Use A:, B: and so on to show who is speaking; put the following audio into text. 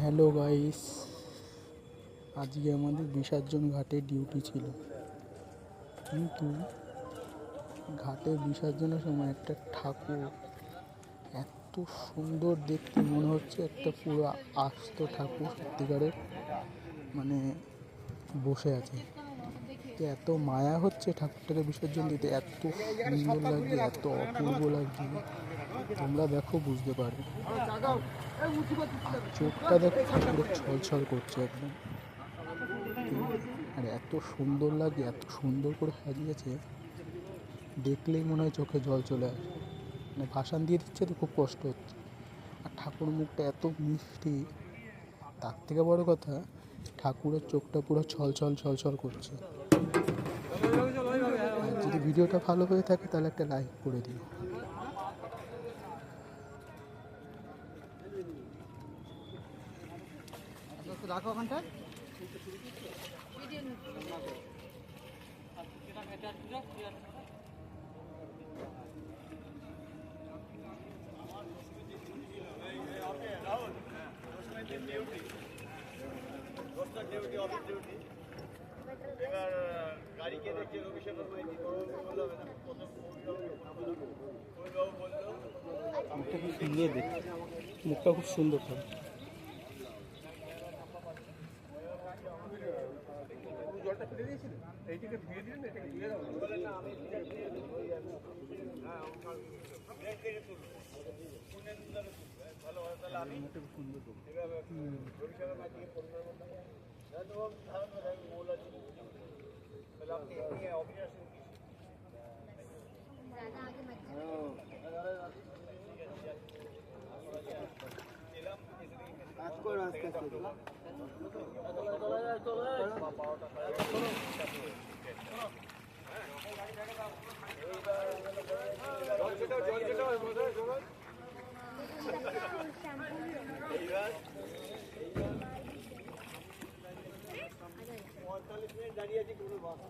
A: Hello guys, আজকে আমাদের বিসর্জন ঘাটে ডিউটি ছিল, কিন্তু ঘাটে বিসর্জনের সময় একটা ঠাকুর এত সুন্দর দেখতে মনে হচ্ছে একটা পুরো আস্ত ঠাকুর সত্যিকারের, মানে বসে আছে। তো এত মায়া হচ্ছে ঠাকুরটাকে বিসর্জন দিতে, এত সুন্দর লাগছে, এত অপূর্ব লাগছে, তোমরা দেখো বুঝতে পারবে। চোখটা দেখো পুরো ছলছল করছে একদম, আর এত সুন্দর লাগে, এত সুন্দর করে সাজিয়েছে, দেখলেই মনে হয় চোখে জল চলে আসে। মানে ভাসান দিয়ে দিচ্ছে তো খুব কষ্ট হচ্ছে। আর ঠাকুর মুখটা এত মিষ্টি, তার থেকে বড় কথা ঠাকুরের চোখটা পুরো ছলছল ছলছল করছে। আর যদি ভিডিওটা ভালো হয়ে থাকে তাহলে একটা লাইক করে দিও। রাখো ওখানটায়।
B: এবার গাড়িকে দেখছে অভিষেকের মাইতি বললো
A: মুখটা খুব সুন্দর দেখতে, মুখটা খুব সুন্দর থাকে।
B: জলটা ফেলে দিয়েছিলেন, এইটিকে ধুয়ে দিলেন, এটাকে ধুয়ে দাও। ভালো হয় তাহলে আমি সুন্দর অভিষেকের মাইতিকে পরিমাণ মতো তাহলে আপনি এমনি অফিসে আসেন কি? আজ করে আজকে দাঁড়িয়ে আছে কোনো বাস